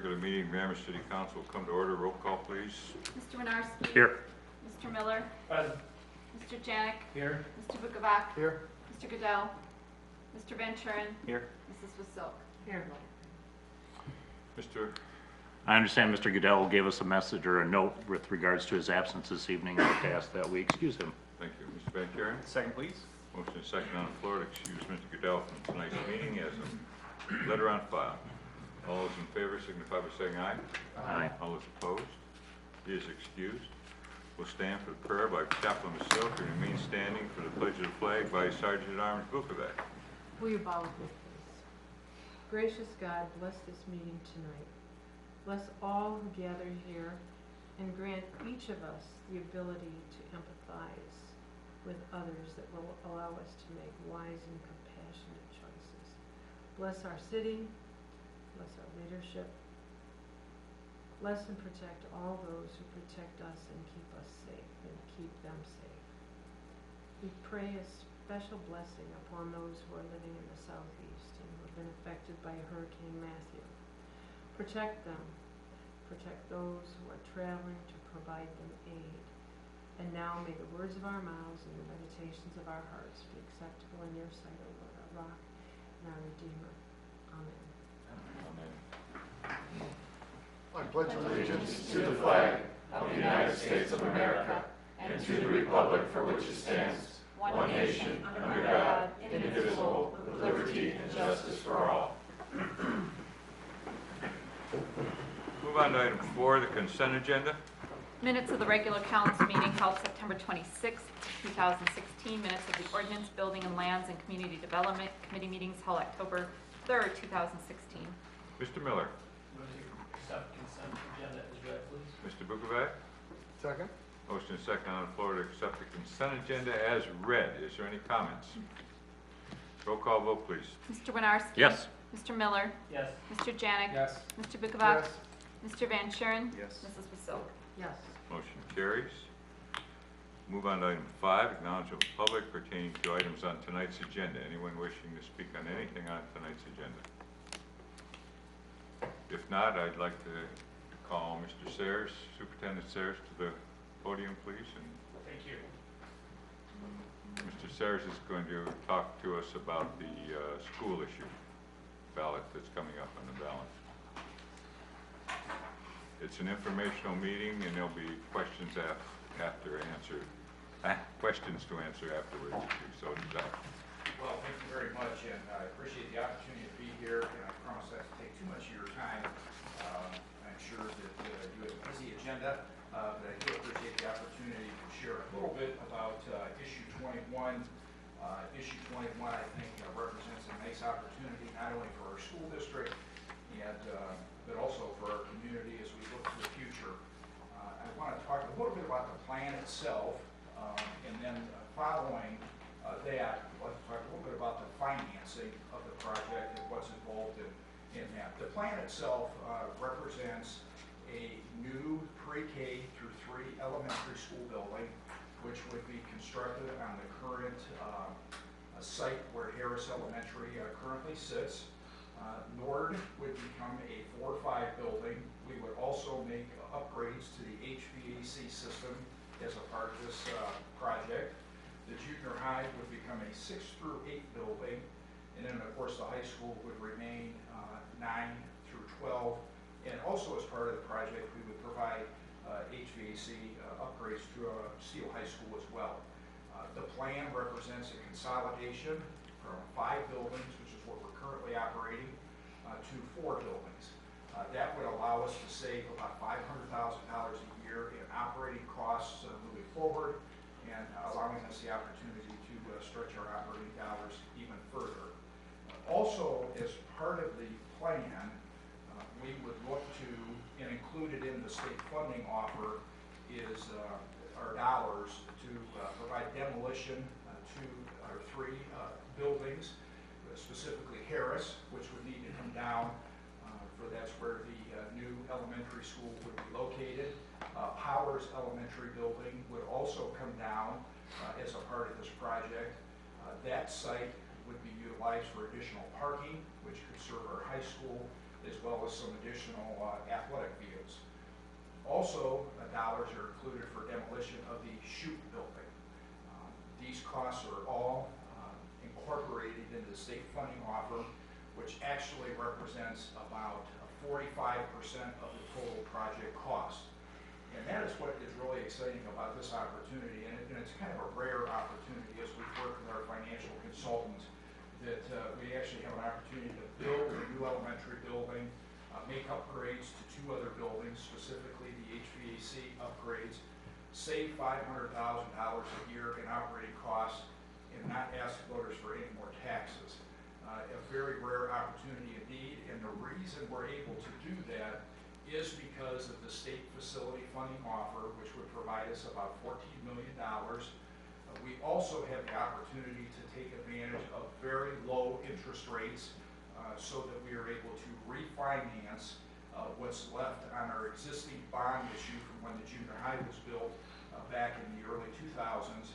regular meeting of Amherst City Council will come to order. Roll call, please. Mr. Winarski. Here. Mr. Miller. Present. Mr. Janik. Here. Mr. Bukovac. Here. Mr. Goodell. Mr. Van Turen. Here. Mrs. Wasilk. Here. Mr. I understand Mr. Goodell gave us a message or a note with regards to his absence this evening. I'd like to ask that we excuse him. Thank you. Mr. Van Kuren. Second, please. Motion is second on the floor to excuse Mr. Goodell from tonight's meeting as a letter on file. All those in favor signify by saying aye. Aye. All those opposed? He is excused. We'll stand for the prayer by Chaplain Wasilk and remain standing for the pledge of the flag by Sergeant at Arms Bukovac. Will you bow with me, please? Gracious God, bless this meeting tonight. Bless all who gather here and grant each of us the ability to empathize with others that will allow us to make wise and compassionate choices. Bless our city, bless our leadership. Bless and protect all those who protect us and keep us safe and keep them safe. We pray a special blessing upon those who are living in the southeast and who have been affected by Hurricane Matthew. Protect them. Protect those who are traveling to provide them aid. And now may the words of our mouths and the meditations of our hearts be acceptable in your sight, O Lord, our rock and our Redeemer. Amen. Amen. I pledge allegiance to the flag of the United States of America and to the republic for which it stands, one nation, under God, indivisible, with liberty and justice for all. Move on to item 4, the consent agenda. Minutes of the regular council meeting held September 26, 2016. Minutes of the Ordinance, Building and Lands and Community Development Committee meetings held October 3rd, 2016. Mr. Miller. Move to accept consent agenda as read, please. Mr. Bukovac. Second? Motion is second on the floor to accept the consent agenda as read. Is there any comments? Roll call vote, please. Mr. Winarski. Yes. Mr. Miller. Yes. Mr. Janik. Yes. Mr. Bukovac. Yes. Mr. Van Turen. Yes. Mrs. Wasilk. Yes. Motion carries. Move on to item 5, acknowledgement of public pertaining to items on tonight's agenda. Anyone wishing to speak on anything on tonight's agenda? If not, I'd like to call Mr. Sayers, Superintendent Sayers, to the podium, please. And Thank you. Mr. Sayers is going to talk to us about the school issue ballot that's coming up on the ballot. It's an informational meeting, and there'll be questions questions to answer afterwards. So, well, thank you very much, and I appreciate the opportunity to be here, and I promise not to take too much of your time. I'm sure that you have a busy agenda, but I do appreciate the opportunity to share a little bit about issue 21. Issue 21, I think, represents a nice opportunity not only for our school district, and but also for our community as we look to the future. I want to talk a little bit about the plan itself, and then following that, I'd like to talk a little bit about the financing of the project and what's involved in that. The plan itself represents a new pre-K through 3 elementary school building, which would be constructed on the current site where Harris Elementary currently sits. Nord would become a 4-5 building. We would also make upgrades to the HVAC system as a part of this project. The junior high would become a 6 through 8 building, and then of course the high school would remain 9 through 12. And also as part of the project, we would provide HVAC upgrades to Steele High School as well. The plan represents a consolidation from 5 buildings, which is what we're currently operating, to 4 buildings. That would allow us to save about $500,000 a year in operating costs moving forward, and allowing us the opportunity to stretch our operating dollars even further. Also, as part of the plan, we would look to, and included in the state funding offer, is our dollars to provide demolition to our 3 buildings, specifically Harris, which would need to come down, for that's where the new elementary school would be located. Powers Elementary building would also come down as a part of this project. That site would be utilized for additional parking, which could serve our high school as well as some additional athletic fields. Also, dollars are included for demolition of the chute building. These costs are all incorporated into the state funding offer, which actually represents about 45% of the total project cost. And that is what is really exciting about this opportunity, and it's kind of a rare opportunity as we work with our financial consultant, that we actually have an opportunity to build a new elementary building, make upgrades to 2 other buildings, specifically the HVAC upgrades, save $500,000 a year in operating costs, and not ask voters for any more taxes. A very rare opportunity indeed, and the reason we're able to do that is because of the state facility funding offer, which would provide us about $14 million. We also have the opportunity to take advantage of very low interest rates so that we are able to refinance what's left on our existing bond issue from when the junior high was built back in the early 2000s.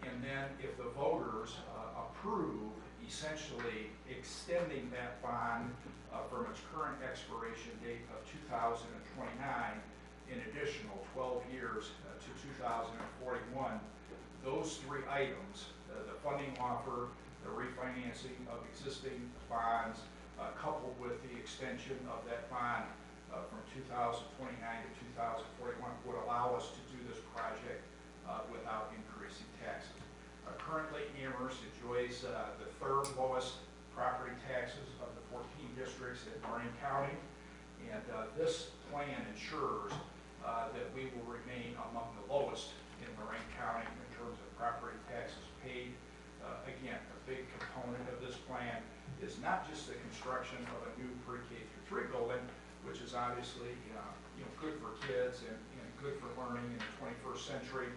And then if the voters approve essentially extending that bond from its current expiration date of 2029, an additional 12 years to 2041. Those 3 items, the funding offer, the refinancing of existing bonds, coupled with the extension of that bond from 2029 to 2041, would allow us to do this project without increasing taxes. Currently, Amherst enjoys the 3rd lowest property taxes of the 14 districts in Lorraine County, and this plan ensures that we will remain among the lowest in Lorraine County in terms of property taxes paid. Again, a big component of this plan is not just the construction of a new pre-K through 3 building, which is obviously good for kids and good for learning in the 21st century,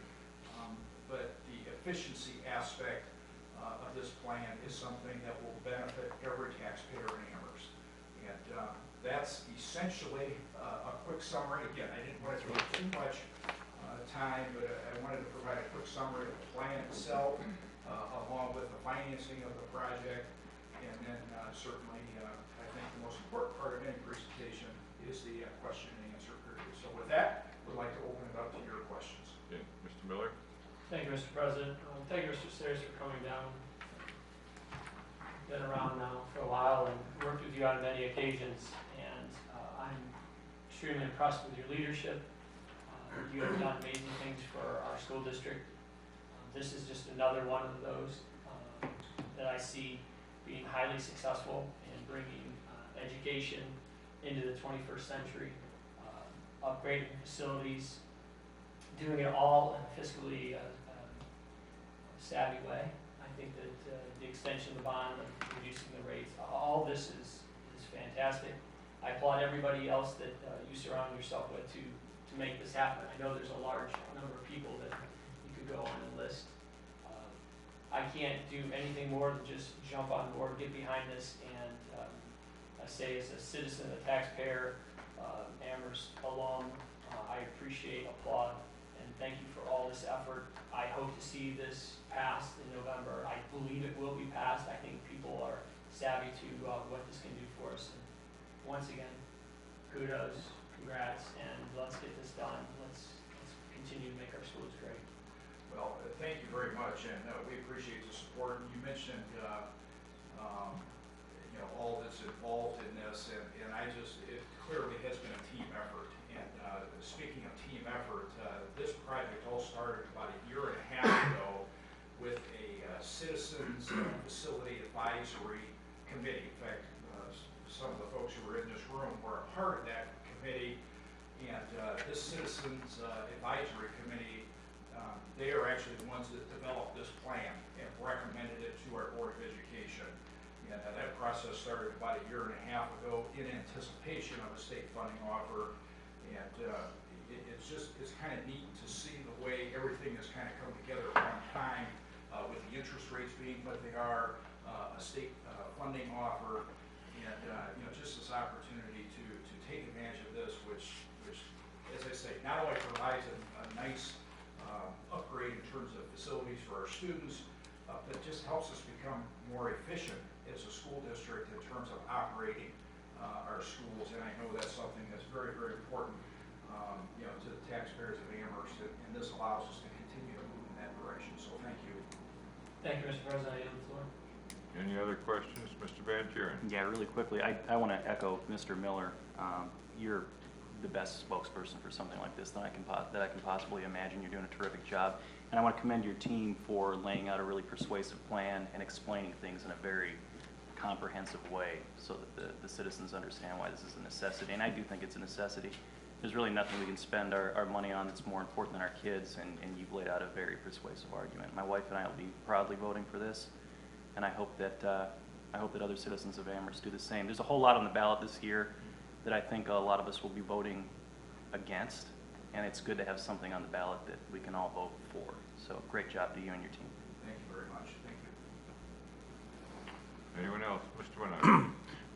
but the efficiency aspect of this plan is something that will benefit every taxpayer in Amherst. And that's essentially a quick summary. Again, I didn't want to take too much time, but I wanted to provide a quick summary of the plan itself, along with the financing of the project. And then certainly, I think the most important part of any presentation is the question and answer period. So with that, we'd like to open it up to your questions. Okay, Mr. Miller? Thank you, Mr. President. Thank you, Mr. Sayers, for coming down. Been around now for a while and worked with you on many occasions, and I'm extremely impressed with your leadership. You have done amazing things for our school district. This is just another one of those that I see being highly successful in bringing education into the 21st century, upgrading facilities, doing it all in a fiscally savvy way. I think that the extension of the bond and reducing the rates, all this is fantastic. I applaud everybody else that you surround yourself with to make this happen. I know there's a large number of people that you could go on and list. I can't do anything more than just jump on board, get behind this, and I say as a citizen, a taxpayer, Amherst alum, I appreciate, applaud, and thank you for all this effort. I hope to see this passed in November. I believe it will be passed. I think people are savvy to what this can do for us. And once again, kudos, congrats, and let's get this done. Let's continue to make our schools great. Well, thank you very much, and we appreciate the support. You mentioned, all that's involved in this, and it clearly has been a team effort. And speaking of team effort, this project all started about a year and a half ago with a citizens facility advisory committee. In fact, some of the folks who were in this room were a part of that committee, and this citizens advisory committee, they are actually the ones that developed this plan and recommended it to our Board of Education. And that process started about a year and a half ago in anticipation of a state funding offer. And it's kind of neat to see the way everything has kind of come together at one time, with the interest rates being what they are, a state funding offer, and just this opportunity to take advantage of this, which, as I say, not only provides a nice upgrade in terms of facilities for our students, but just helps us become more efficient as a school district in terms of operating our schools, and I know that's something that's very, very important, to the taxpayers of Amherst, and this allows us to continue to move in that direction, so thank you. Thank you, Mr. President. I yield the floor. Any other questions? Mr. Van Kuren? Yeah, really quickly, I want to echo Mr. Miller. You're the best spokesperson for something like this that I can possibly imagine. You're doing a terrific job. And I want to commend your team for laying out a really persuasive plan and explaining things in a very comprehensive way so that the citizens understand why this is a necessity. And I do think it's a necessity. There's really nothing we can spend our money on that's more important than our kids, and you've laid out a very persuasive argument. My wife and I will be proudly voting for this, and I hope that other citizens of Amherst do the same. There's a whole lot on the ballot this year that I think a lot of us will be voting against, and it's good to have something on the ballot that we can all vote for. So great job to you and your team. Thank you very much. Thank you. Anyone else? Mr. Winner?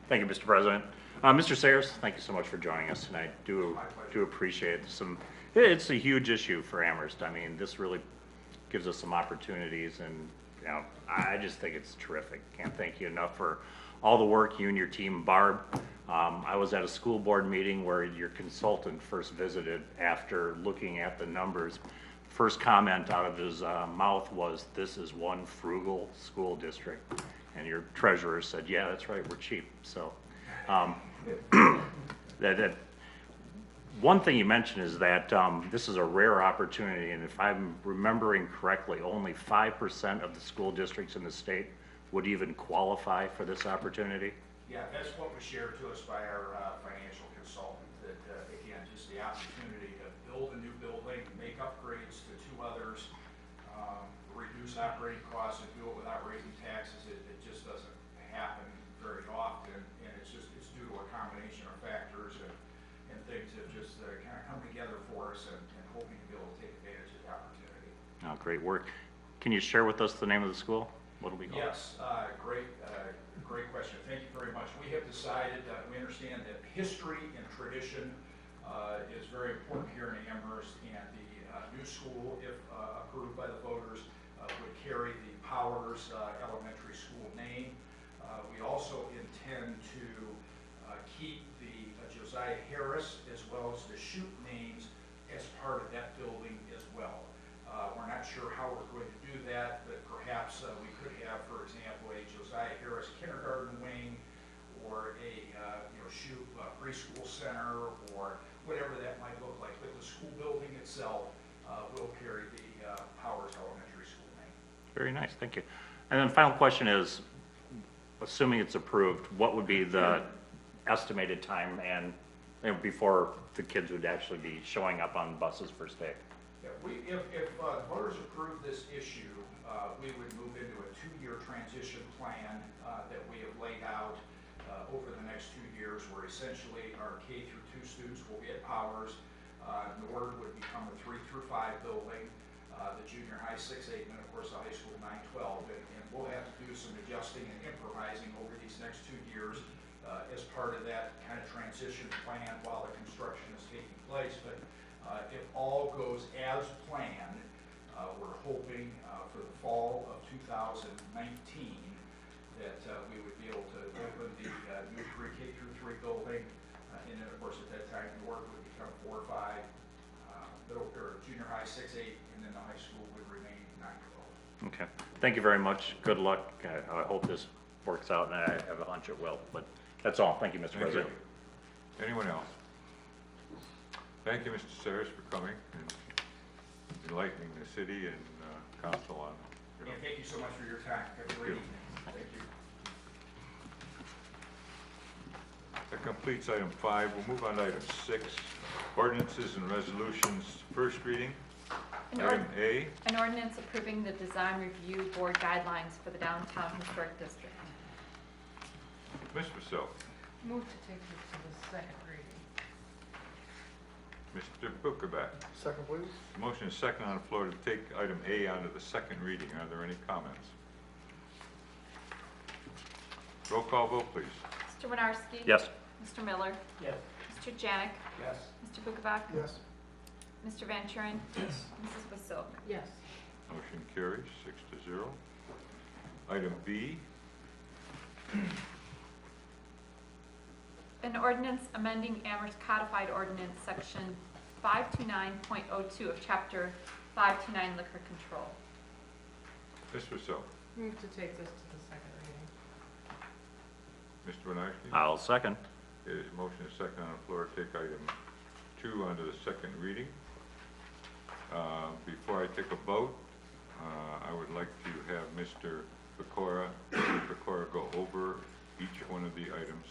Thank you, Mr. President. Mr. Sayers, thank you so much for joining us tonight. Do appreciate it's a huge issue for Amherst. I mean, this really gives us some opportunities, and I just think it's terrific. Can't thank you enough for all the work you and your team. Barb, I was at a school board meeting where your consultant first visited after looking at the numbers. First comment out of his mouth was, "This is one frugal school district." And your treasurer said, "Yeah, that's right, we're cheap." So that one thing you mentioned is that this is a rare opportunity, and if I'm remembering correctly, only 5% of the school districts in the state would even qualify for this opportunity. Yeah, that's what was shared to us by our financial consultant, that again, just the opportunity to build a new building, make upgrades to 2 others, reduce operating costs and do it without raising taxes. It just doesn't happen very often, and it's due to a combination of factors, and things have just kind of come together for us, and hoping to be able to take advantage of the opportunity. Oh, great work. Can you share with us the name of the school? What'll we call it? Yes, great question. Thank you very much. We have decided, we understand that history and tradition is very important here in Amherst, and the new school, if approved by the voters, would carry the Powers Elementary School name. We also intend to keep the Josiah Harris as well as the Shoup names as part of that building as well. We're not sure how we're going to do that, but perhaps we could have, for example, a Josiah Harris kindergarten wing, or a Shoup preschool center, or whatever that might look like. But the school building itself will carry the Powers Elementary School name. Very nice, thank you. And then final question is, assuming it's approved, what would be the estimated time and before the kids would actually be showing up on buses first day? Yeah, if voters approve this issue, we would move into a 2-year transition plan that we have laid out over the next 2 years, where essentially our K through 2 students will be at Powers. Nord would become a 3 through 5 building, the junior high 6-8, and of course the high school 9-12. And we'll have to do some adjusting and improvising over these next 2 years as part of that kind of transition plan while the construction is taking place. But if all goes as planned, we're hoping for the fall of 2019 that we would be able to open the new K through 3 building, and then of course at that time Nord would become 4 or 5, junior high 6-8, and then the high school would remain 9-12. Okay, thank you very much. Good luck. I hope this works out, and I have a hunch it will. But that's all. Thank you, Mr. President. You. Anyone else? Thank you, Mr. Sayers, for coming and enlightening the city and council on. And thank you so much for your time. Have a great evening. Thank you. That completes item 5. We'll move on to item 6, ordinances and resolutions. First reading, item A. An ordinance approving the design review board guidelines for the downtown historic district. Ms. Purcell. Move to take this to the second reading. Mr. Buckerback. Second, please. Motion is second on the floor to take item A onto the second reading. Are there any comments? Roll call vote, please. Mr. Winarski? Yes. Mr. Miller? Yes. Mr. Janik? Yes. Mr. Buckerback? Yes. Mr. Van Kuren? Yes. Mrs. Vasil? Yes. Motion carries 6-0. Item B. An ordinance amending Amherst Codified Ordinance, Section 529.02 of Chapter 529 Liquor Control. Ms. Rousseau. Move to take this to the second reading. Mr. Benarski? I'll second. There is a motion and a second on the floor to take item 2 under the second reading. Before I take a vote, I would like to have Mr. Pecora go over each one of the items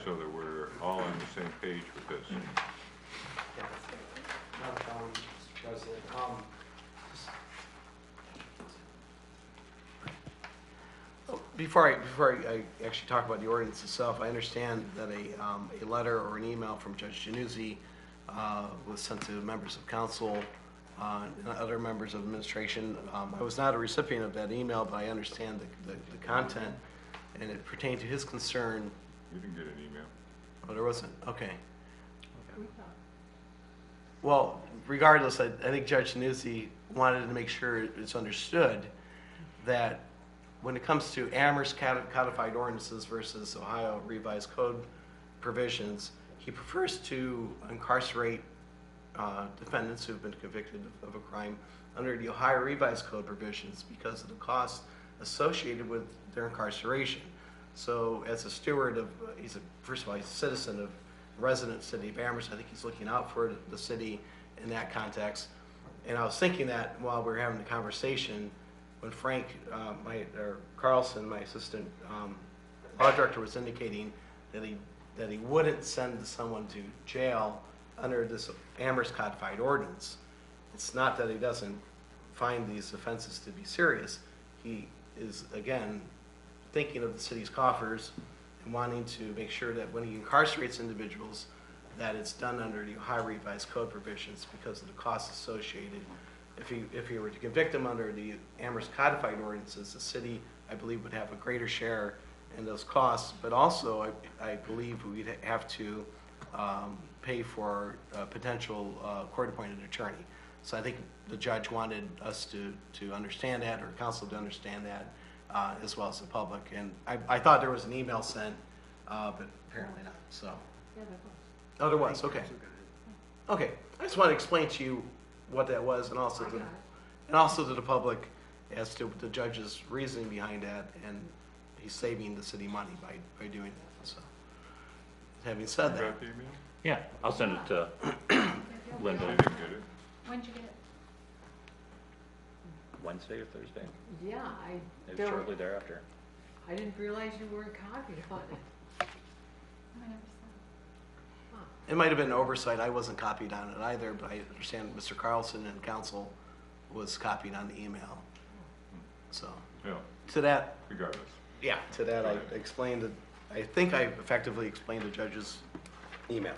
so that we're all on the same page with this. Not a problem, Mr. President. Before I actually talk about the ordinance itself, I understand that a letter or an email from Judge Januzzi was sent to members of council and other members of administration. I was not a recipient of that email, but I understand the content, and it pertained to his concern. You didn't get an email. Oh, there wasn't? Okay. We thought. Well, regardless, I think Judge Januzzi wanted to make sure it's understood that when it comes to Amherst codified ordinances versus Ohio revised code provisions, he prefers to incarcerate defendants who have been convicted of a crime under the Ohio revised code provisions because of the costs associated with their incarceration. So as a steward of, first of all, he's a citizen of resident city of Amherst. I think he's looking out for the city in that context. And I was thinking that while we were having the conversation, when Frank, Carlson, my assistant law director, was indicating that he wouldn't send someone to jail under this Amherst codified ordinance. It's not that he doesn't find these offenses to be serious. He is, again, thinking of the city's coffers and wanting to make sure that when he incarcerates individuals, that it's done under the Ohio revised code provisions because of the costs associated. If he were to convict him under the Amherst codified ordinances, the city, I believe, would have a greater share in those costs, but also I believe we'd have to pay for a potential court-appointed attorney. So I think the judge wanted us to understand that, or council to understand that, as well as the public. And I thought there was an email sent, but apparently not, so. Yeah, that was. Oh, there was, okay. Okay, I just want to explain to you what that was, and also to the public as to the judge's reasoning behind that, and he's saving the city money by doing that. So, having said You that, got the email? Yeah, I'll send it to Linda. I didn't get it. When'd you get it? Wednesday or Thursday, Yeah, maybe shortly thereafter. I didn't realize you weren't copied on it. I never saw it might have been an oversight. I wasn't copied on it either, but I understand Mr. Carlson and council was copied on the email. So, Yeah, to that, regardless. yeah, to that I explained it. I think I effectively explained the judge's email.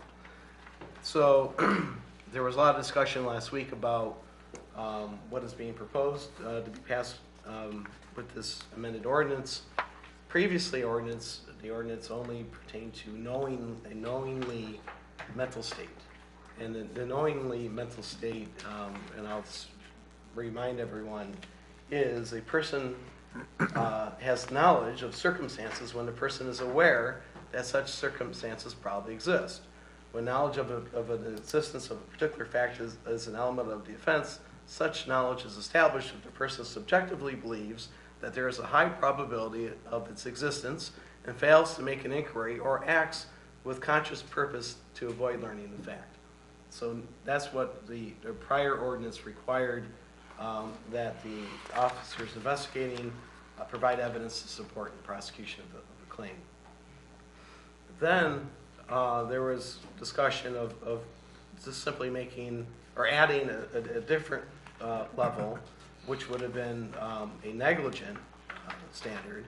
So there was a lot of discussion last week about what is being proposed to be passed with this amended ordinance. Previously, the ordinance only pertained to a knowingly mental state. And the knowingly mental state, and I'll just remind everyone, is a person has knowledge of circumstances when the person is aware that such circumstances probably exist. When knowledge of an existence of a particular fact is an element of the offense, such knowledge is established if the person subjectively believes that there is a high probability of its existence and fails to make an inquiry or acts with conscious purpose to avoid learning the fact. So that's what the prior ordinance required, that the officers investigating provide evidence to support the prosecution of the claim. Then there was discussion of just simply making or adding a different level, which would have been a negligent standard.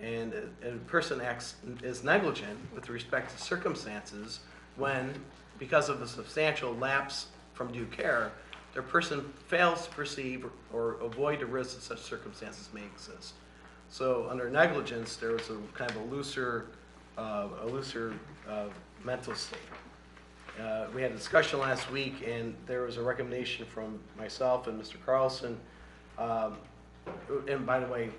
And a person is negligent with respect to circumstances when, because of a substantial lapse from due care, their person fails to perceive or avoid the risk that such circumstances may exist. So under negligence, there was a kind of a looser mental state. We had a discussion last week, and there was a recommendation from myself and Mr. Carlson. And by the way,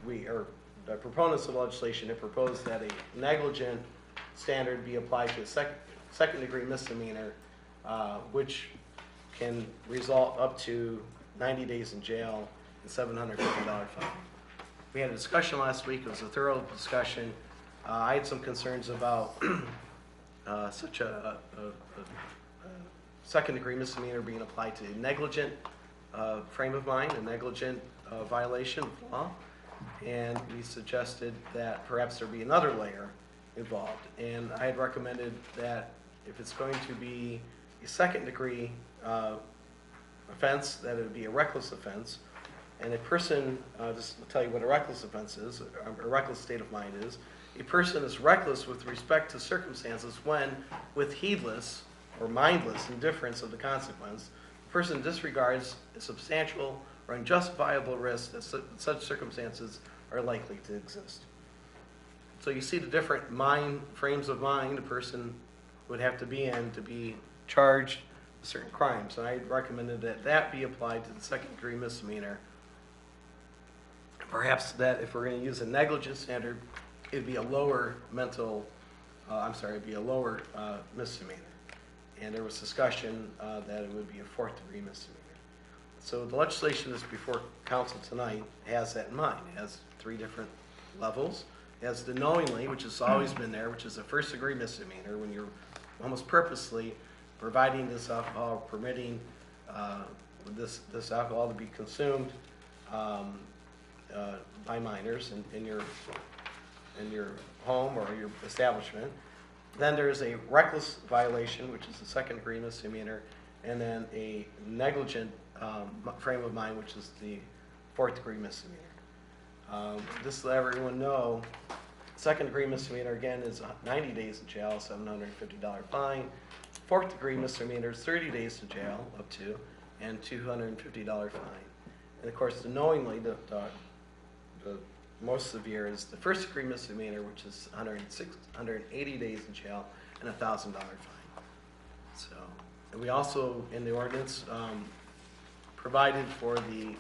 we are the proponents of legislation have proposed that a negligent standard be applied to a second-degree misdemeanor, which can result up to 90 days in jail and $750 fine. We had a discussion last week. It was a thorough discussion. I had some concerns about such a second-degree misdemeanor being applied to a negligent frame of mind, a negligent violation of law, and we suggested that perhaps there be another layer involved. And I had recommended that if it's going to be a second-degree offense, that it would be a reckless offense. And a person, just to tell you what a reckless offense is, a reckless state of mind is, a person is reckless with respect to circumstances when, with heedless or mindless indifference of the consequence, the person disregards a substantial or unjustifiable risk that such circumstances are likely to exist. So you see the different frames of mind a person would have to be in to be charged with certain crimes. And I recommended that that be applied to the second-degree misdemeanor. Perhaps that if we're going to use a negligence standard, it'd be a lower it'd be a lower misdemeanor. And there was discussion that it would be a fourth-degree misdemeanor. So the legislation that's before council tonight has that in mind. It has 3 different levels. It has the knowingly, which has always been there, which is a first-degree misdemeanor when you're almost purposely providing this alcohol, permitting this alcohol to be consumed by minors in your home or your establishment. Then there's a reckless violation, which is the second-degree misdemeanor, and then a negligent frame of mind, which is the fourth-degree misdemeanor. Just to let everyone know, second-degree misdemeanor, again, is 90 days in jail, $750 fine. Fourth-degree misdemeanor is 30 days in jail, up to, and $250 fine. And of course, the knowingly, the most severe is the first-degree misdemeanor, which is 180 days in jail and $1,000 fine. So, and we also, in the ordinance, provided for the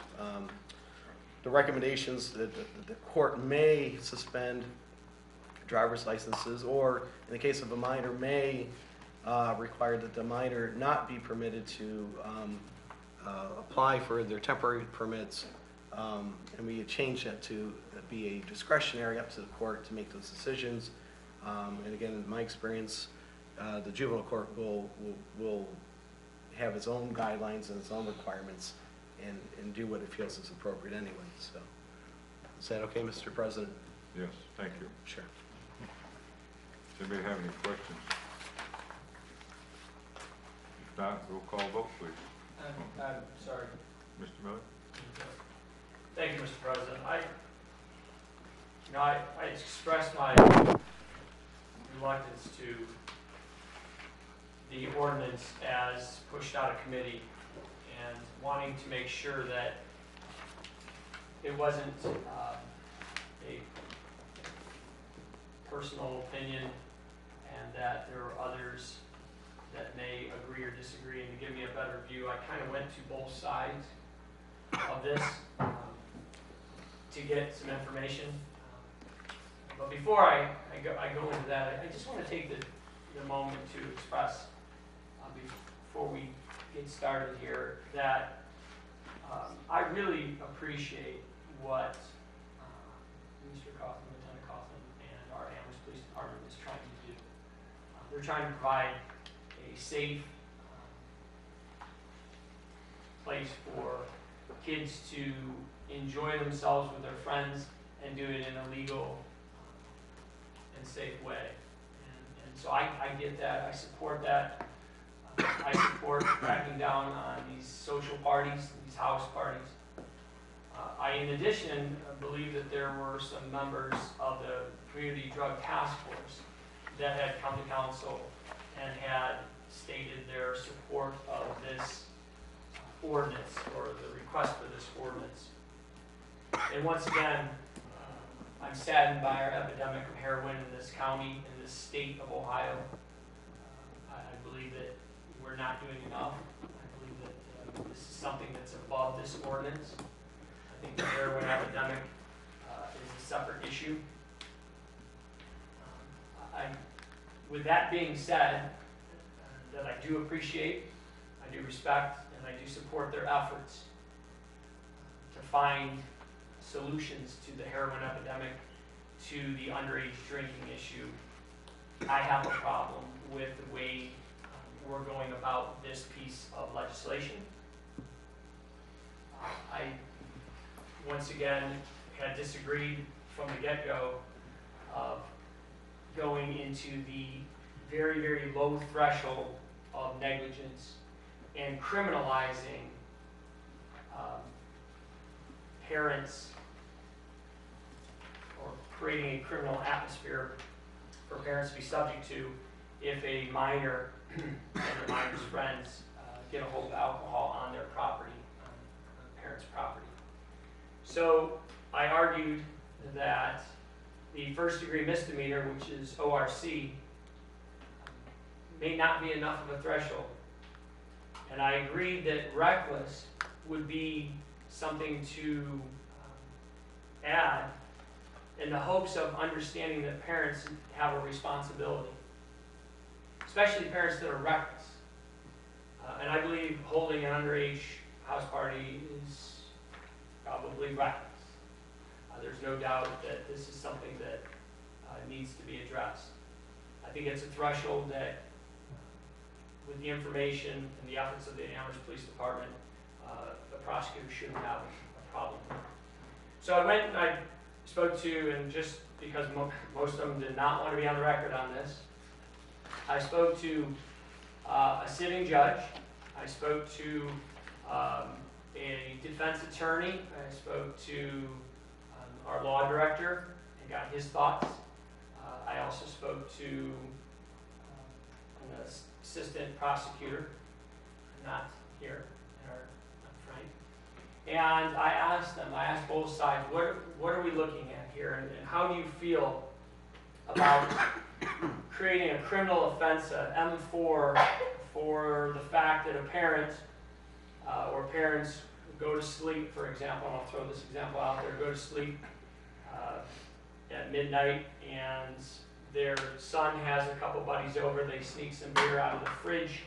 recommendations that the court may suspend driver's licenses, or in the case of a minor, may require that the minor not be permitted to apply for their temporary permits, and we changed that to be a discretionary up to the court to make those decisions. And again, in my experience, the juvenile court will have its own guidelines and its own requirements and do what it feels is appropriate anyway. So, is that okay, Mr. President? Yes, thank you. Sure. Does anybody have any questions? If not, roll call vote, please. I'm sorry. Mr. Miller? Thank you, Mr. President. I expressed my reluctance to the ordinance as pushed out of committee and wanting to make sure that it wasn't a personal opinion and that there were others that may agree or disagree, and to give me a better view, I kind of went to both sides of this to get some information. But before I go into that, I just want to take the moment to express, before we get started here, that I really appreciate what Mr. Coughlin, Lieutenant Coughlin, and our Amherst Police Department is trying to do. They're trying to provide a safe place for kids to enjoy themselves with their friends and do it in a legal and safe way. And so I get that. I support that. I support cracking down on these social parties, these house parties. I, in addition, believe that there were some members of the Community Drug Task Force that had come to council and had stated their support of this ordinance, or the request for this ordinance. And once again, I'm saddened by our epidemic of heroin in this county, in this state of Ohio. I believe that we're not doing enough. I believe that this is something that's above this ordinance. I think the heroin epidemic is a separate issue. With that being said, that I do appreciate, I do respect, and I do support their efforts to find solutions to the heroin epidemic, to the underage drinking issue. I have a problem with the way we're going about this piece of legislation. I, once again, had disagreed from the get-go of going into the very, very low threshold of negligence and criminalizing parents, or creating a criminal atmosphere for parents to be subject to if a minor and a minor's friends get a hold of alcohol on their property, on the parent's property. So I argued that the first-degree misdemeanor, which is ORC, may not be enough of a threshold. And I agreed that reckless would be something to add in the hopes of understanding that parents have a responsibility, especially parents that are reckless. And I believe holding an underage house party is probably reckless. There's no doubt that this is something that needs to be addressed. I think it's a threshold that, with the information and the efforts of the Amherst Police Department, the prosecutor shouldn't have a problem. So I went and I spoke to, and just because most of them did not want to be on the record on this, I spoke to a sitting judge, I spoke to a defense attorney, I spoke to our law director and got his thoughts. I also spoke to an assistant prosecutor, not here, up front. And I asked them, I asked both sides, what are we looking at here, and how do you feel about creating a criminal offense, a M4, for the fact that a parent or parents go to sleep, for example, and I'll throw this example out there, go to sleep at midnight, and their son has a couple buddies over, they sneak some beer out of the fridge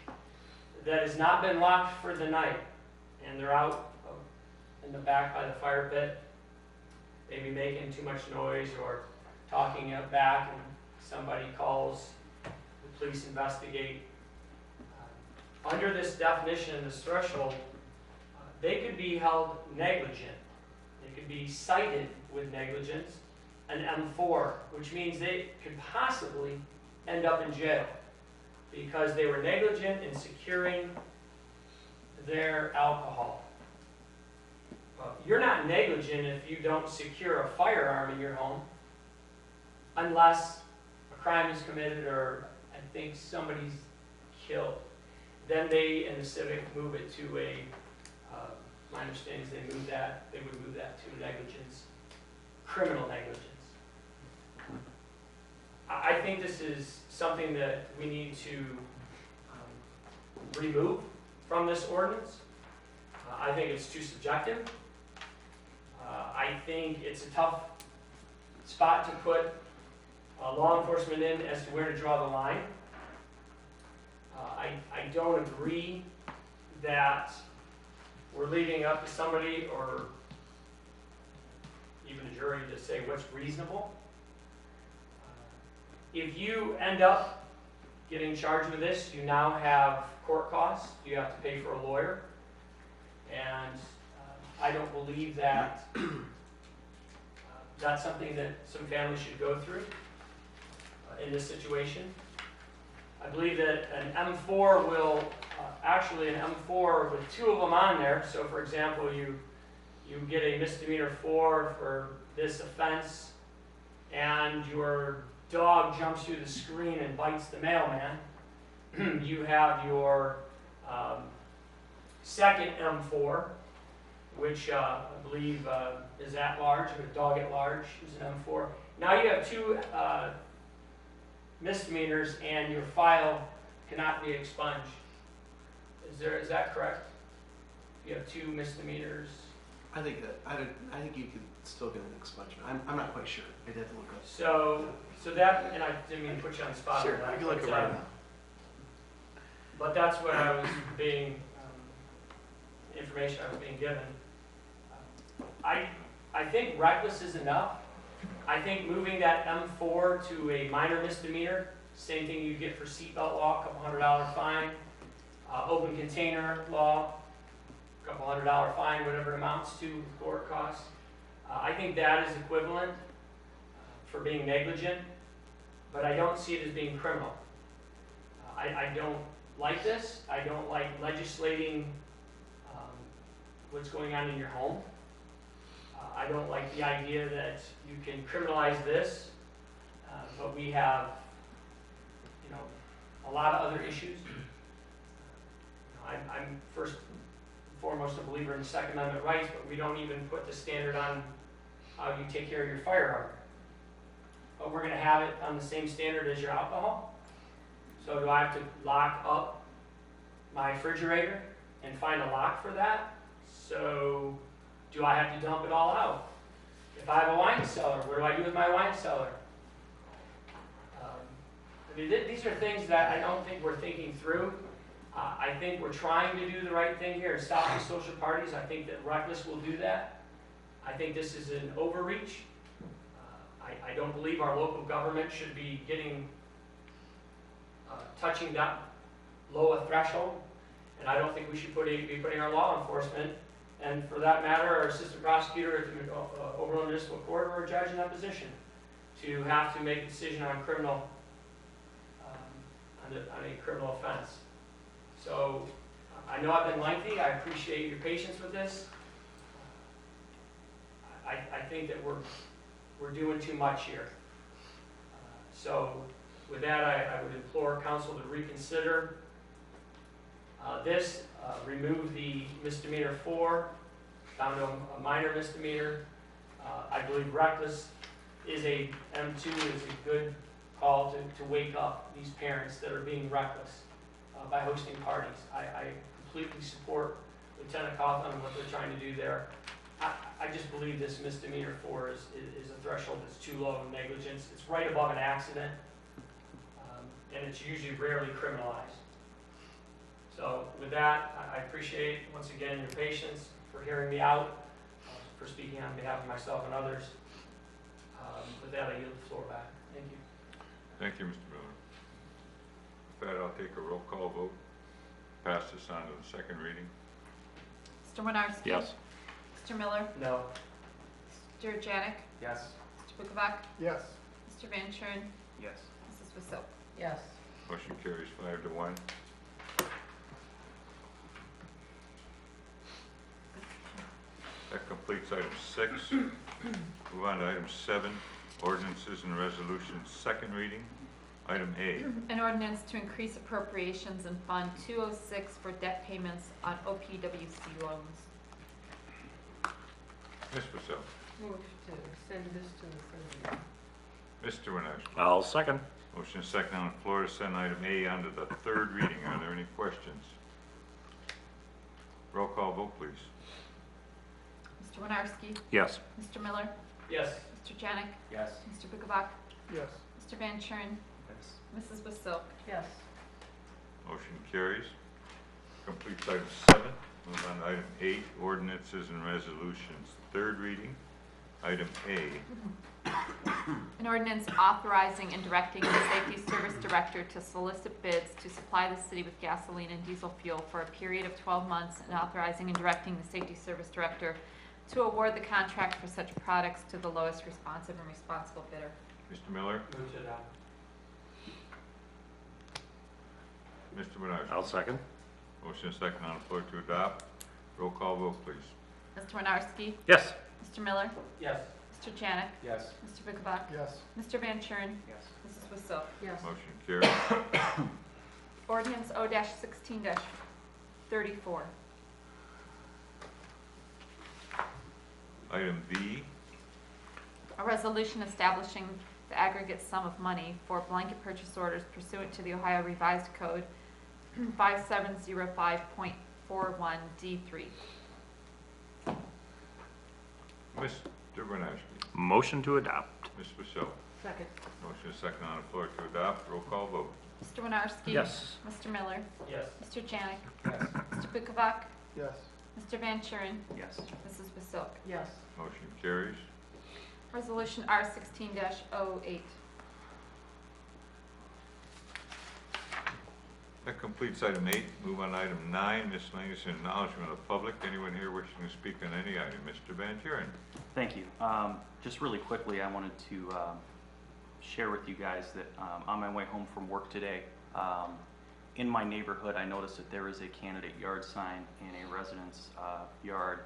that has not been locked for the night, and they're out in the back by the fire pit, maybe making too much noise or talking out back, and somebody calls, the police investigate. Under this definition and this threshold, they could be held negligent. They could be cited with negligence, an M4, which means they could possibly end up in jail because they were negligent in securing their alcohol. You're not negligent if you don't secure a firearm in your home unless a crime is committed or I think somebody's killed. Then they, in the civic, move it to a, my understanding is they would move that to negligence, criminal negligence. I think this is something that we need to remove from this ordinance. I think it's too subjective. I think it's a tough spot to put law enforcement in as to where to draw the line. I don't agree that we're leaving up to somebody or even a jury to say what's reasonable. If you end up getting charged with this, you now have court costs. You have to pay for a lawyer. And I don't believe that that's something that some families should go through in this situation. I believe that an M4 will, actually an M4 with two of them on there, so for example, you get a misdemeanor 4 for this offense, and your dog jumps through the screen and bites the mailman, you have your second M4, which I believe is at large, or dog at large is an M4. Now you have two misdemeanors and your file cannot be expunged. Is that correct? You have two misdemeanors I think you could still get an expungement. I'm not quite sure. I'd have to look up. So that, and I didn't mean to put you on the spot on Sure, that. you can look but, it right now. But that's what I was being, information I was being given. I think reckless is enough. I think moving that M4 to a minor misdemeanor, same thing you get for seatbelt law, $200 fine, open container law, $200 fine, whatever it amounts to court costs. I think that is equivalent for being negligent, but I don't see it as being criminal. I don't like this. I don't like legislating what's going on in your home. I don't like the idea that you can criminalize this, but we have, you know, a lot of other issues. I'm first and foremost a believer in Second Amendment rights, but we don't even put the standard on how you take care of your firearm. But we're going to have it on the same standard as your alcohol. So do I have to lock up my refrigerator and find a lock for that? So do I have to dump it all out? If I have a wine cellar, what do I do with my wine cellar? I mean, these are things that I don't think we're thinking through. I think we're trying to do the right thing here and stop the social parties. I think that reckless will do that. I think this is an overreach. I don't believe our local government should be touching that low a threshold. And I don't think we should be putting our law enforcement, and for that matter, our assistant prosecutor at the Overland Municipal Court or a judge in that position, to have to make a decision on criminal, on a criminal offense. So I know I've been lengthy. I appreciate your patience with this. I think that we're doing too much here. So with that, I would implore council to reconsider this, remove the misdemeanor 4 down to a minor misdemeanor. I believe reckless is a M2 is a good call to wake up these parents that are being reckless by hosting parties. I completely support Lieutenant Coughlin and what they're trying to do there. I just believe this misdemeanor 4 is a threshold that's too low in negligence. It's right above an accident, and it's usually rarely criminalized. So with that, I appreciate, once again, your patience, for hearing me out, for speaking on behalf of myself and others. With that, I yield the floor back. Thank you. Thank you, Mr. Miller. With that, I'll take a roll call vote. Pass this on to the second reading. Mr. Winarski? Yes. Mr. Miller? No. Mr. Janik? Yes. Mr. Bukovac? Yes. Mr. Van Churen? Yes. Mrs. Wasil? Yes. Motion carries 5-1. That completes item 6. Move on to item 7, ordinances and resolutions, second reading. Item A. An ordinance to increase appropriations in Fund 206 for debt payments on OPWC loans. Ms. Purcell. Move to send this to the third reading. Mr. Winarski. I'll second. Motion is second on the floor to send item A on to the third reading. Are there any questions? Roll call vote, please. Mr. Winarski? Yes. Mr. Miller? Yes. Mr. Janik? Yes. Mr. Bukovac? Yes. Mr. Van Churen? Yes. Mrs. Wasil? Yes. Motion carries. Completes item 7. Move on to item 8, ordinances and resolutions, third reading. Item A. An ordinance authorizing and directing the Safety Service Director to solicit bids to supply the city with gasoline and diesel fuel for a period of 12 months, and authorizing and directing the Safety Service Director to award the contract for such products to the lowest responsive and responsible bidder. Mr. Miller. Move to adopt. Mr. Winarski. I'll second. Motion is second on the floor to adopt. Roll call vote, please. Mr. Winarski? Yes. Mr. Miller? Yes. Mr. Janik? Yes. Mr. Bukovac? Yes. Mr. Van Churen? Yes. Mrs. Wasil? Yes. Motion carries. Ordinance O-16-34. Item B. A resolution establishing the aggregate sum of money for blanket purchase orders pursuant to the Ohio Revised Code 5705.41D3. Mr. Winarski. Motion to adopt. Ms. Pasil. Second. Motion is second on the floor to adopt. Roll call vote. Mr. Winarski? Yes. Mr. Miller? Yes. Mr. Janik? Yes. Mr. Bukovac? Yes. Mr. Van Kuren? Yes. Mrs. Basilk? Yes. Motion carries. Resolution R16-08. That completes item 8. Move on to item 9, miscellaneous and acknowledgement of the public. Anyone here wishing to speak on any item? Mr. Van Kuren. Thank you. Just really quickly, I wanted to share with you guys that on my way home from work today, in my neighborhood, I noticed that there is a candidate yard sign in a resident's yard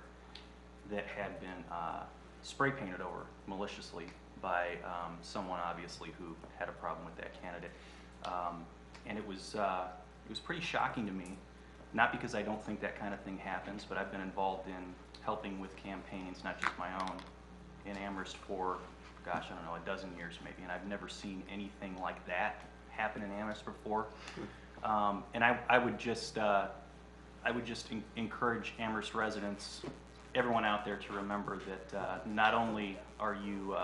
that had been spray painted over maliciously by someone obviously who had a problem with that candidate. And it was pretty shocking to me, not because I don't think that kind of thing happens, but I've been involved in helping with campaigns, not just my own, in Amherst for, gosh, I don't know, a dozen years maybe, and I've never seen anything like that happen in Amherst before. And I would just encourage Amherst residents, everyone out there, to remember that not only are you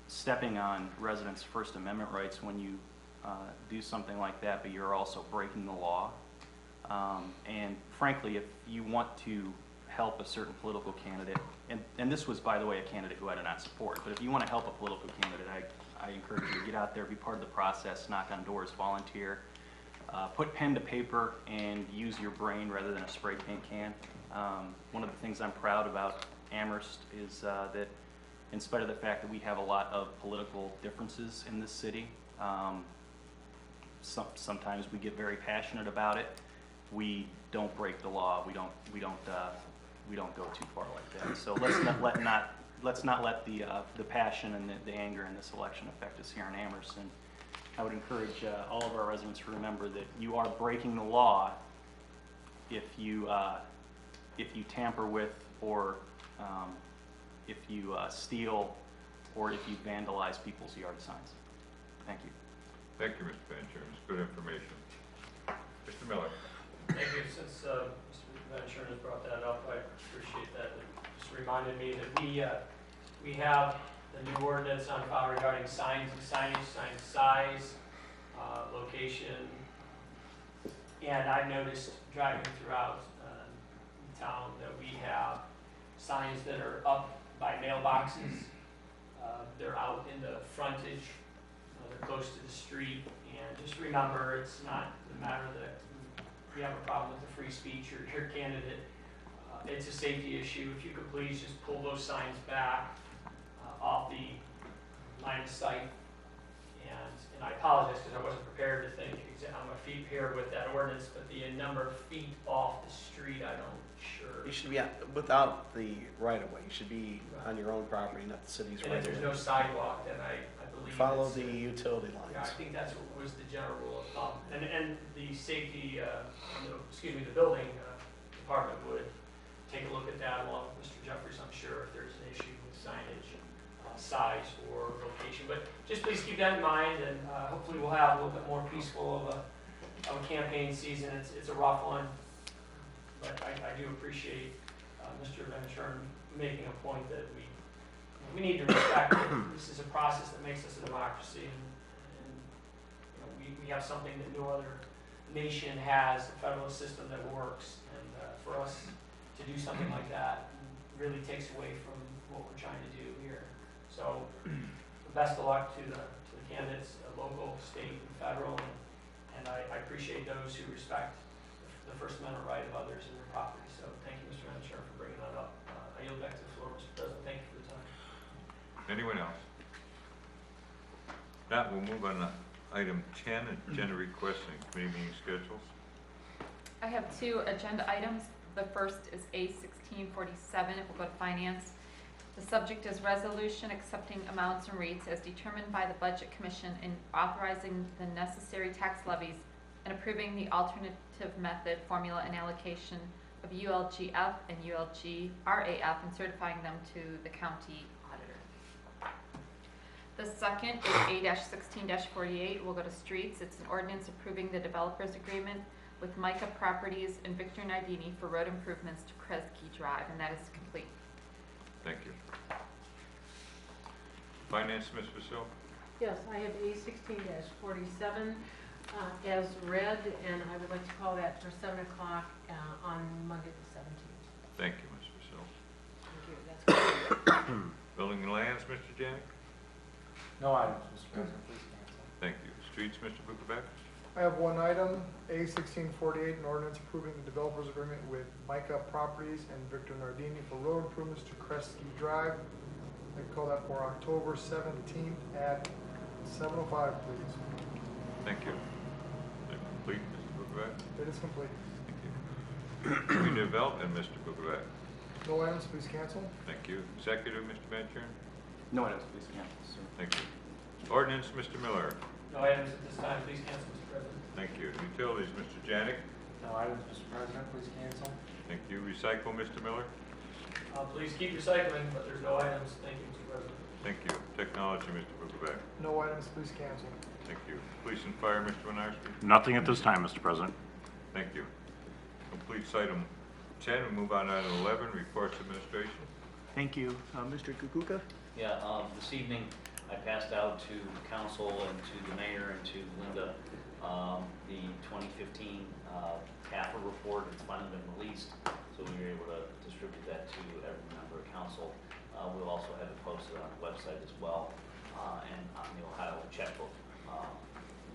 stepping on residents' First Amendment rights when you do something like that, but you're also breaking the law. And frankly, if you want to help a certain political candidate, and this was, by the way, a candidate who I do not support, but if you want to help a political candidate, I encourage you to get out there, be part of the process, knock on doors, volunteer, put pen to paper, and use your brain rather than a spray paint can. One of the things I'm proud about Amherst is that in spite of the fact that we have a lot of political differences in this city, sometimes we get very passionate about it. We don't break the law. We don't go too far like that. So let's not let the passion and the anger in this election affect us here in Amherst. And I would encourage all of our residents to remember that you are breaking the law if you tamper with, or if you steal, or if you vandalize people's yard signs. Thank you. Thank you, Mr. Van Kuren. It's good information. Mr. Miller. Thank you. Since Mr. Van Kuren has brought that up, I appreciate that. It just reminded me that we have the new ordinance on file regarding signs and signage, sign size, location, and I've noticed driving throughout town that we have signs that are up by mailboxes. They're out in the frontage. They're close to the street, and just remember, it's not a matter that we have a problem with the free speech or your candidate. It's a safety issue. If you could please just pull those signs back off the line of sight. And I apologize because I wasn't prepared to think on my feet here with that ordinance, but the number of feet off the street, I'm not sure. You should be without the right-of-way. You should be on your own property, not the city's And if there's right-of-way. no sidewalk, then I believe Follow it's, the utility yeah, I lines. think that's what was the general rule of thumb. And the safety, the building department would take a look at that along with Mr. Jeffries, I'm sure, if there's an issue with signage, size, or location. But just please keep that in mind, and hopefully we'll have a little bit more peaceful of a campaign season. It's a rough one, but I do appreciate Mr. Van Kuren making a point that we need to respect that this is a process that makes us a democracy, and we have something that no other nation has, a federal system that works, and for us to do something like that really takes away from what we're trying to do here. So best of luck to the candidates, local, state, and federal, and I appreciate those who respect the First Amendment right of others and their property. So thank you, Mr. Van Kuren, for bringing that up. I yield back to the floor, Mr. President. Thank you for the time. Anyone else? That will move on to item 10, agenda requests and committee meeting schedules. I have two agenda items. The first is A1647. It will go to Finance. The subject is resolution accepting amounts and rates as determined by the Budget Commission and authorizing the necessary tax levies and approving the alternative method, formula, and allocation of ULGF and ULGRAF and certifying them to the county auditor. The second is A-16-48. We'll go to Streets. It's an ordinance approving the developer's agreement with Micah Properties and Victor Nardini for road improvements to Kresge Drive, and that is complete. Thank you. Finance, Ms. Vasil? Yes, I have A16-47 as read, and I would like to call that for 7 o'clock on Monday the 17th. Thank you, Ms. Vasil. Thank you. That's Building and Lands, Mr. Janik? No items, Mr. President, please cancel. Thank you. Streets, Mr. Bukovac? I have one item, A1648, an ordinance approving the developer's agreement with Micah Properties and Victor Nardini for road improvements to Kresge Drive. I call that for October 17th at 7:05, please. Thank you. Is that complete, Mr. Bukovac? It is complete. Thank you. Redevelopment, Mr. Bukovac? No items, please cancel. Thank you. Executive, Mr. Van Kuren? No items, please cancel, sir. Thank you. Ordinance, Mr. Miller? No items at this time, please cancel, Mr. President. Thank you. Utilities, Mr. Janik? No items, Mr. President, please cancel. Thank you. Recycle, Mr. Miller? Please keep recycling, but there's no items. Thank you, Mr. President. Thank you. Technology, Mr. Bukovac? No items, please cancel. Thank you. Police and Fire, Mr. Winarski? Nothing at this time, Mr. President. Thank you. Completes item 10. We move on to item 11, reports administration. Thank you. Mr. Kukuka? Yeah, this evening I passed out to council and to the mayor and to Linda the 2015 CAFR report. It's finally been released, so we were able to distribute that to every member of council. We'll also have it posted on the website as well, and on the Ohio checkbook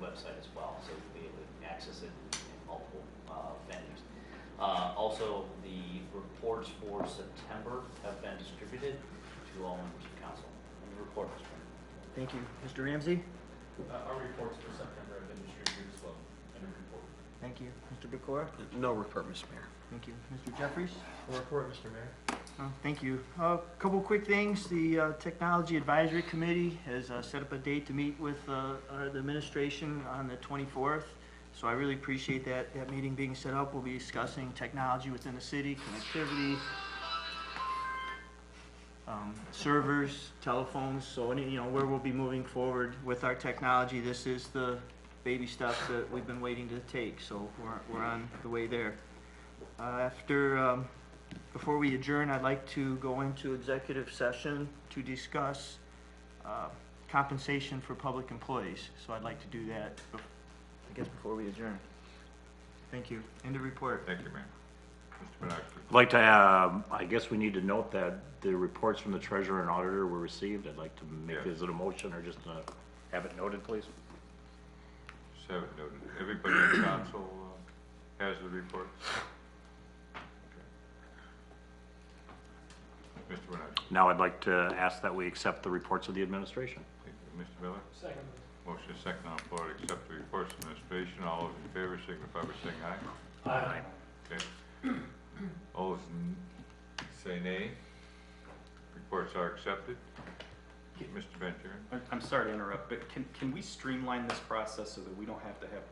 website as well, so you'll be able to access it in multiple venues. Also, the reports for September have been distributed to all members of council. And the report, Mr. Chairman. Thank you. Mr. Ramsey? Our reports for September have been distributed as well, and a report. Thank you. Mr. Bacora? No report, Mr. Mayor. Thank you. Mr. Jeffries? No report, Mr. Mayor. Thank you. A couple quick things. The Technology Advisory Committee has set up a date to meet with the administration on the 24th. So I really appreciate that meeting being set up. We'll be discussing technology within the city, connectivity, servers, telephones, so where we'll be moving forward with our technology. This is the baby steps that we've been waiting to take, so we're on the way there. Before we adjourn, I'd like to go into executive session to discuss compensation for public employees. So I'd like to do that, before we adjourn. Thank you. End of report. Thank you, ma'am. Mr. Winarski? I'd like to, I guess we need to note that the reports from the treasurer and auditor were received. I'd like to make, Yes. is it a motion or just have it noted, please? Just have it noted. Everybody in council has the reports? Okay. Mr. Winarski? Now I'd like to ask that we accept the reports of the administration. Thank you. Mr. Miller? Second. Motion is second on the floor to accept the reports of administration. All those in favor signify by saying aye. Aye. Okay. All those say nay. Reports are accepted. Mr. Van Kuren? I'm sorry to interrupt, but can we streamline this process so that we don't have to have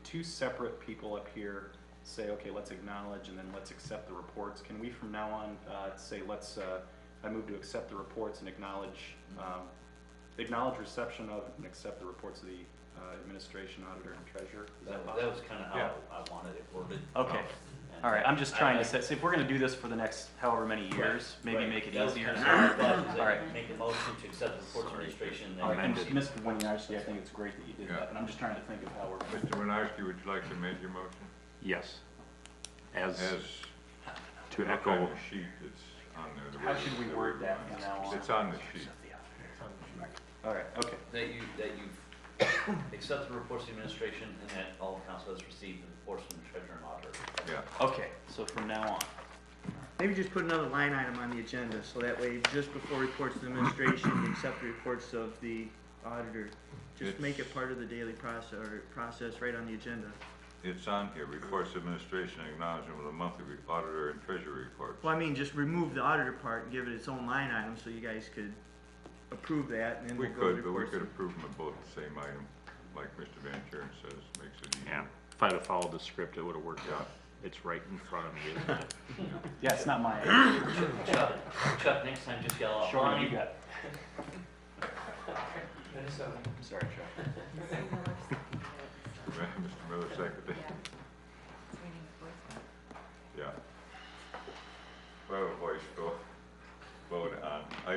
two separate people up here say, okay, let's acknowledge and then let's accept the reports? Can we from now on say, I move to accept the reports and acknowledge reception of and accept the reports of the administration, auditor, and treasurer? Is that possible? That was kind of how I wanted it worded. Okay. And All right, I'm just trying I- to say, if we're gonna do this for the next however many years, maybe Right. make it That was easier. kind of how I thought, is All that right. you make a motion to accept the reports of administration. All right, and then- Mr. Winiarski, I think it's great that you did Yeah. that, and I'm just trying to think of how we're. Mr. Winarski, would you like to amend your motion? Yes. As As to look echo. on your sheet, it's on there. the How way- should we the word way- that from now on? It's on the sheet. All right, okay. That you accept the reports of the administration and that all council has received the reports from the treasurer and auditor. Yeah. Okay, so from now on. Maybe just put another line item on the agenda, so that way, just before reports of the administration, you accept the reports of the auditor. Just make it part of the daily process right on the agenda. It's on here, reports of administration acknowledgement with a monthly auditor and treasury reports. Well, I mean, just remove the auditor part and give it its own line item, so you guys could approve that, and then We we'll go to could, but we reports. could approve them at both the same item, like Mr. Van Kuren says, makes it easier. Yeah, if I'd have followed the script, it would have worked Yeah. out. It's right in front of me, isn't it? Yeah, it's not my. Chuck, next time just yell out. Sure, "Bonnie." you got. Minnesota. I'm sorry, Chuck. Mr. Miller seconded. Yeah. Well, voice vote.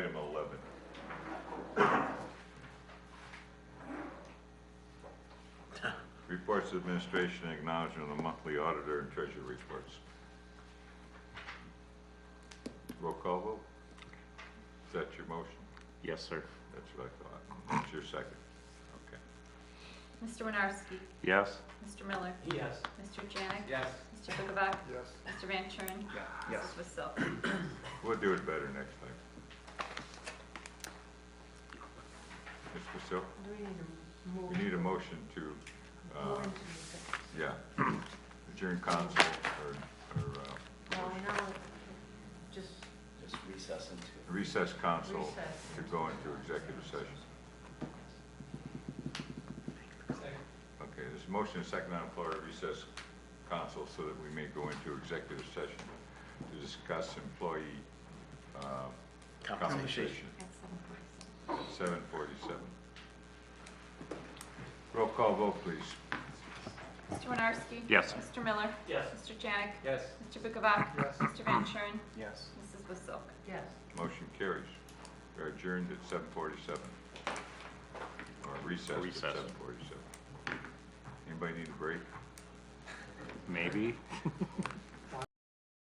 item 11. Reports of administration and acknowledgement of the monthly auditor and treasurer reports. Roll call vote? Is that your motion? Yes, sir. That's what I thought. That's your second. Okay. Mr. Winarski? Yes? Mr. Miller? Yes. Mr. Janik? Yes. Mr. Bookovac? Yes. Mr. Van Kuren? Yes. Mrs. Vasil? We'll do it better next time. Ms. Vasil, Do we need to move? we need a motion to, Go into the- yeah, adjourn council or Well, now, just Just recess into. recess council recess. to go into executive session. Okay, there's a motion and a second on the floor to recess council so that we may go into executive session to discuss employee compensation. At 7:47. 7:47. Roll call vote, please. Mr. Winarski? Yes. Mr. Miller? Yes. Mr. Janik? Yes. Mr. Bookovac? Yes. Mr. Van Kuren? Yes. Mrs. Vasil? Yes. Motion carries. We are adjourned at 7:47. Or recessed at Recess. 7:47. Anybody need a break? Maybe.